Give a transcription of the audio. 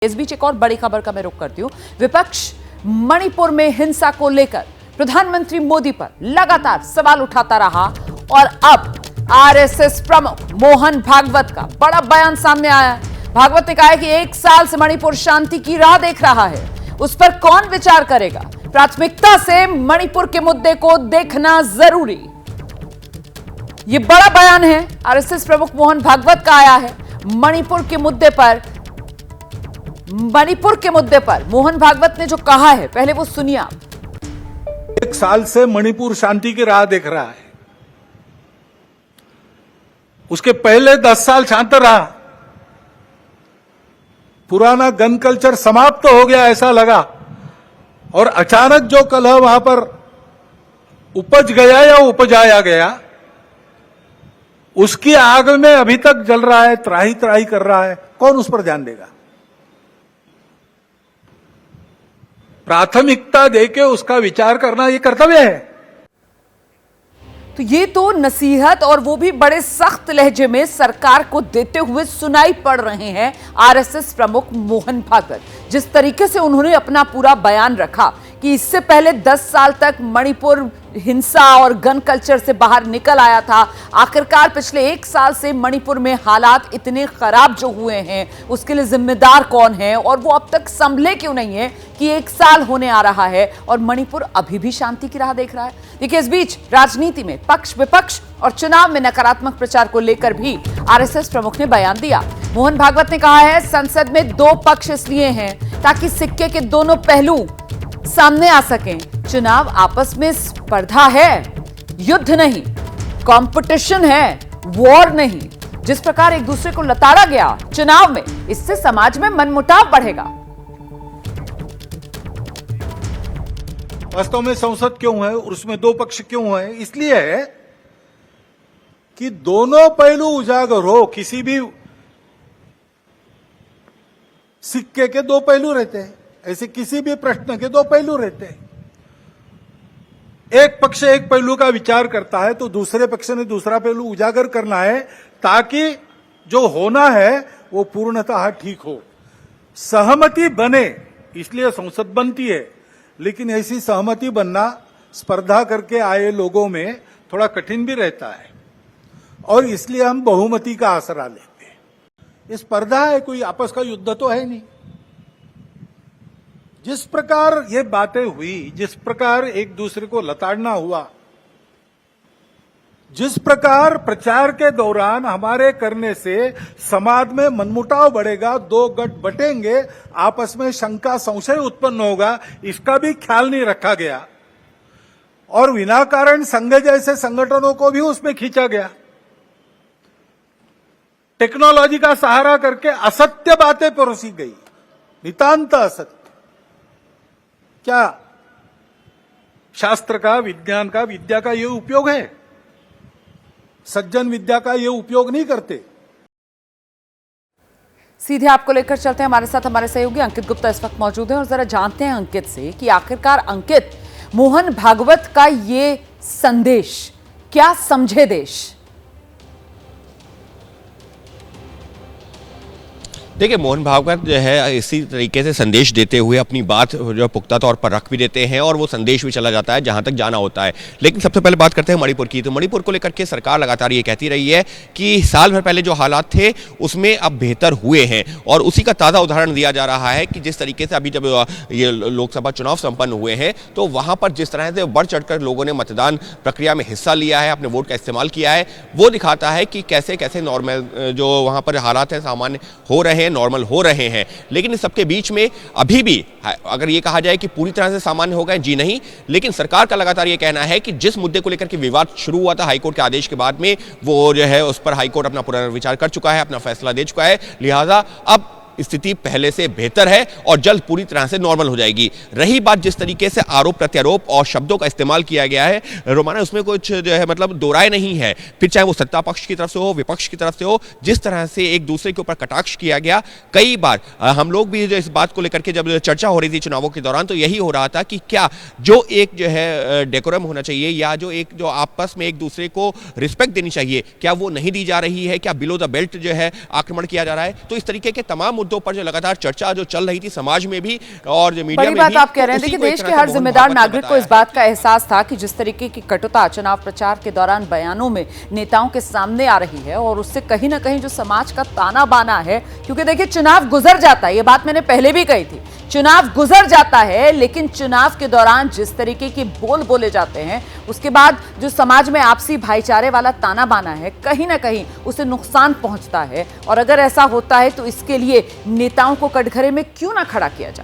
इस बीच एक और बड़ी खबर का मैं रुख करती हूं। विपक्ष मणिपुर में हिंसा को लेकर प्रधानमंत्री मोदी पर लगातार सवाल उठाता रहा और अब आरएसएस प्रमुख मोहन भागवत का बड़ा बयान सामने आया है। भागवत ने कहा है कि 1 साल से मणिपुर शांति की राह देख रहा है, उस पर कौन विचार करेगा। प्राथमिकता से मणिपुर के मुद्दे को देखना जरूरी। यह बड़ा बयान है आरएसएस प्रमुख मोहन भागवत का आया है। मणिपुर के मुद्दे पर मोहन भागवत ने जो कहा है, पहले वो सुनिए आप। 1 साल से मणिपुर शांति की राह देख रहा है, उसके पहले 10 साल शांत रहा। पुराना गन कल्चर समाप्त हो गया ऐसा लगा, और अचानक जो कलह वहां पर उपज गया या उपजाया गया, उसकी आग में अभी तक जल रहा है, त्राही त्राही कर रहा है। कौन उस पर ध्यान देगा? प्राथमिकता देके उसका विचार करना ये कर्तव्य है। तो ये तो नसीहत, और वो भी बड़े सख्त लहजे में सरकार को देते हुए सुनाई पड़ रहे हैं आरएसएस प्रमुख मोहन भागवत। जिस तरीके से उन्होंने अपना पूरा बयान रखा कि इससे पहले 10 साल तक मणिपुर हिंसा और गन कल्चर से बाहर निकल आया था, आखिरकार पिछले 1 साल से मणिपुर में हालात इतने खराब जो हुए हैं उसके लिए जिम्मेदार कौन है, और वो अब तक संभले क्यों नहीं है कि 1 साल होने आ रहा है और मणिपुर अभी भी शांति की राह देख रहा है। देखिए, इस बीच राजनीति में पक्ष विपक्ष और चुनाव में नकारात्मक प्रचार को लेकर भी आरएसएस प्रमुख ने बयान दिया। मोहन भागवत ने कहा है, संसद में 2 पक्ष इसलिए हैं ताकि सिक्के के दोनों पहलू सामने आ सकें। चुनाव आपस में स्पर्धा है, युद्ध नहीं, कंपटीशन है, वॉर नहीं। जिस प्रकार एक दूसरे को लताड़ा गया चुनाव में, इससे समाज में मनमुटाव बढ़ेगा। वास्तव में संसद क्यों है और उसमें 2 पक्ष क्यों है? इसलिए है कि दोनों पहलू उजागर हो। किसी भी सिक्के के 2 पहलू रहते हैं, ऐसे किसी भी प्रश्न के 2 पहलू रहते हैं। एक पक्ष एक पहलू का विचार करता है तो दूसरे पक्ष ने दूसरा पहलू उजागर करना है, ताकि जो होना है वो पूर्णतः ठीक हो, सहमति बने। इसलिए संसद बनती है, लेकिन ऐसी सहमति बनना स्पर्धा करके आए लोगों में थोड़ा कठिन भी रहता है, और इसलिए हम बहुमति का आसरा लेते हैं। ये स्पर्धा है, कोई आपस का युद्ध तो है नहीं। जिस प्रकार ये बातें हुई, जिस प्रकार एक दूसरे को लताड़ना हुआ, जिस प्रकार प्रचार के दौरान हमारे करने से समाज में मनमुटाव बढ़ेगा, 2 गठ बटेंगे, आपस में शंका संशय उत्पन्न होगा, इसका भी ख्याल नहीं रखा गया, और विनाकारण संघ जैसे संगठनों को भी उसमें खींचा गया। टेक्नोलॉजी का सहारा करके असत्य बातें परोसी गई, नितांत असत्य। क्या शास्त्र का, विज्ञान का, विद्या का ये उपयोग है? सज्जन विद्या का ये उपयोग नहीं करते। सीधे आपको लेकर चलते हैं, हमारे साथ हमारे सहयोगी अंकित गुप्ता इस वक्त मौजूद हैं, और जरा जानते हैं अंकित से कि आखिरकार अंकित, मोहन भागवत का ये संदेश क्या समझे देश? देखिए, मोहन भागवत जो है इसी तरीके से संदेश देते हुए अपनी बात जो पुख्ता तौर पर रख भी देते हैं, और वो संदेश भी चला जाता है जहां तक जाना होता है। लेकिन सबसे पहले बात करते हैं मणिपुर की। तो मणिपुर को लेकर के सरकार लगातार ये कहती रही है कि साल भर पहले जो हालात थे उसमें अब बेहतर हुए हैं, और उसी का ताज़ा उदाहरण दिया जा रहा है कि जिस तरीके से अभी जब ये लोकसभा चुनाव संपन्न हुए हैं तो वहाँ पर जिस तरह से बढ़ चढ़कर लोगों ने मतदान प्रक्रिया में हिस्सा लिया है, अपने वोट का इस्तेमाल किया है, वो दिखाता है कि कैसे कैसे नॉर्मल जो वहाँ पर हालात हैं सामान्य हो रहे हैं, नॉर्मल हो रहे हैं। लेकिन इस सबके बीच में अभी भी अगर ये कहा जाए कि पूरी तरह से सामान्य हो गए, जी नहीं, लेकिन सरकार का लगातार ये कहना है कि जिस मुद्दे को लेकर के विवाद शुरू हुआ था हाईकोर्ट के आदेश के बाद में, वो जो है उस पर हाईकोर्ट अपना पुनर्विचार कर चुका है, अपना फैसला दे चुका है। लिहाजा अब स्थिति पहले से बेहतर है और जल्द पूरी तरह से नॉर्मल हो जाएगी। रही बात जिस तरीके से आरोप प्रत्यारोप और शब्दों का इस्तेमाल किया गया है रोमाना, उसमें कुछ जो है मतलब दो राय नहीं है। फिर चाहे वो सत्ता पक्ष की तरफ से हो, विपक्ष की तरफ से हो, जिस तरह से एक दूसरे के ऊपर कटाक्ष किया गया, कई बार हम लोग भी जो इस बात को लेकर के जब चर्चा हो रही थी चुनावों के दौरान, तो यही हो रहा था कि क्या जो एक जो है डेकोरम होना चाहिए या जो एक जो आपस में एक दूसरे को रिस्पेक्ट देनी चाहिए, क्या वो नहीं दी जा रही है? क्या बिलो द बेल्ट जो है आक्रमण किया जा रहा है? तो इस तरीके के तमाम मुद्दों पर जो लगातार चर्चा जो चल रही थी समाज में भी और जो मीडिया बड़ी में बात भी, आप कह रहे हैं। उसी देखिए, को एक देश तरह के से हर मोहन जिम्मेदार भागवत ने नागरिक को इस बताया बात का एहसास था कि जिस तरीके की कटुता चुनाव प्रचार के दौरान बयानों में नेताओं के सामने आ रही है और उससे कहीं ना कहीं जो समाज का ताना बाना है, क्योंकि देखिए चुनाव गुजर जाता है, ये बात मैंने पहले भी कही थी, चुनाव गुजर जाता है, लेकिन चुनाव के दौरान जिस तरीके के बोल बोले जाते हैं उसके बाद जो समाज में आपसी भाईचारे वाला ताना बाना है, कहीं ना कहीं उसे नुकसान पहुंचता है। और अगर ऐसा होता है तो इसके लिए नेताओं को कटघरे में क्यों ना खड़ा किया जाए।